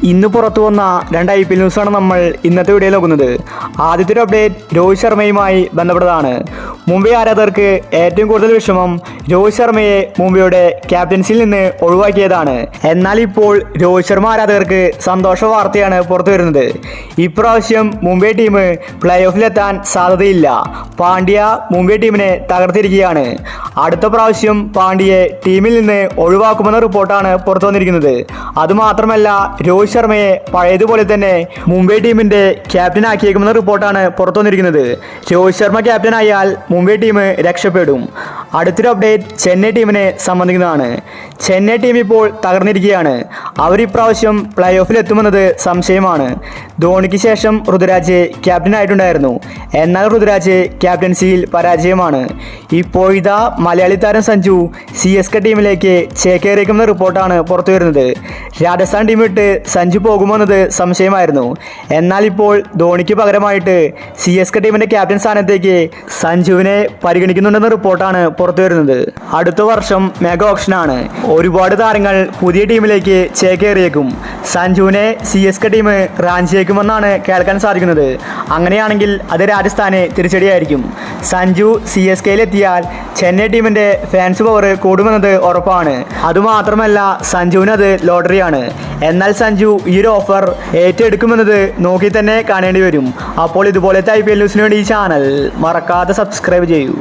ഇന്ന് പുറത്തു വന്ന രണ്ട് IPL ന്യൂസാണ് നമ്മൾ ഇന്നത്തെ വീഡിയോയിൽ നോക്കുന്നത്. ആദ്യത്തെ ഒരു അപ്ഡേറ്റ് രോഹിത് ശർമ്മയുമായി ബന്ധപ്പെട്ടതാണ്. മുംബൈ ആരാധകർക്ക് ഏറ്റവും കൂടുതൽ വിഷമം രോഹിത് ശർമ്മയെ മുംബൈയുടെ ക്യാപ്റ്റൻസിയിൽ നിന്ന് ഒഴിവാക്കിയതാണ്. എന്നാൽ ഇപ്പോൾ രോഹിത് ശർമ്മ ആരാധകർക്ക് സന്തോഷ വാർത്തയാണ് പുറത്തു വരുന്നത്. ഇപ്രാവശ്യം മുംബൈ ടീം പ്ലേ ഓഫിലെത്താൻ സാധ്യതയില്ല. പാണ്ഡ്യ മുംബൈ ടീമിനെ തകർത്തിരിക്കുകയാണ്. അടുത്ത പ്രാവശ്യം പാണ്ഡ്യയെ ടീമിൽ നിന്ന് ഒഴിവാക്കുമെന്ന റിപ്പോർട്ടാണ് പുറത്തു വന്നിരിക്കുന്നത്. അതുമാത്രമല്ല രോഹിത് ശർമ്മയെ പഴയതുപോലെ തന്നെ മുംബൈ ടീമിന്റെ ക്യാപ്റ്റൻ ആക്കിയേക്കുമെന്ന റിപ്പോർട്ടാണ് പുറത്തു വന്നിരിക്കുന്നത്. രോഹിത് ശർമ്മ ക്യാപ്റ്റനായാൽ മുംബൈ ടീം രക്ഷപ്പെടും. അടുത്തൊരു അപ്ഡേറ്റ് ചെന്നൈ ടീമിനെ സംബന്ധിക്കുന്നതാണ്. ചെന്നൈ ടീം ഇപ്പോൾ തകർന്നിരിക്കുകയാണ്. അവർ ഇപ്രാവശ്യം പ്ലേ ഓഫിൽ എത്തുമെന്നത് സംശയമാണ്. ധോണിക്ക് ശേഷം ഋതുരാജ് ക്യാപ്റ്റനായിട്ടുണ്ടായിരുന്നു. എന്നാൽ ഋതുരാജ് ക്യാപ്റ്റൻസിയിൽ പരാജയമാണ്. ഇപ്പോഴിതാ മലയാളി താരം സഞ്ജു CSK ടീമിലേക്ക് ചേക്കേറിയേക്കുമെന്ന റിപ്പോർട്ടാണ് പുറത്തു വരുന്നത്. രാജസ്ഥാൻ ടീം വിട്ട് സഞ്ജു പോകുമെന്നത് സംശയമായിരുന്നു. എന്നാൽ ഇപ്പോൾ ധോണിക്ക് പകരമായിട്ട് CSK ടീമിന്റെ ക്യാപ്റ്റൻ സ്ഥാനത്തേക്ക് സഞ്ജുവിനെ പരിഗണിക്കുന്നുണ്ടെന്ന റിപ്പോർട്ടാണ് പുറത്തു വരുന്നത്. അടുത്ത വർഷം മെഗാ ഓപ്ഷനാണ്. ഒരുപാട് താരങ്ങൾ പുതിയ ടീമിലേക്ക് ചേക്കേറിയേക്കും. സഞ്ജുവിനെ CSK ടീം റാഞ്ചിയേക്കുമെന്നാണ് കേൾക്കാൻ സാധിക്കുന്നത്. അങ്ങനെയാണെങ്കിൽ അത് രാജസ്ഥാന് തിരിച്ചടിയായിരിക്കും. സഞ്ജു CSKയിലെത്തിയാൽ ചെന്നൈ ടീമിന്റെ ഫാൻസ് പവർ കൂടുമെന്നത് ഉറപ്പാണ്. അതുമാത്രമല്ല സഞ്ജുവിന് അത് ലോട്ടറിയാണ്. എന്നാൽ സഞ്ജു ഈ ഒരു ഓഫർ ഏറ്റെടുക്കുമെന്നത് നോക്കി തന്നെ കാണേണ്ടി വരും. അപ്പോൾ ഇതുപോലത്തെ IPL ന്യൂസിന് വേണ്ടി ഈ ചാനൽ മറക്കാതെ സബ്സ്ക്രൈബ് ചെയ്യൂ.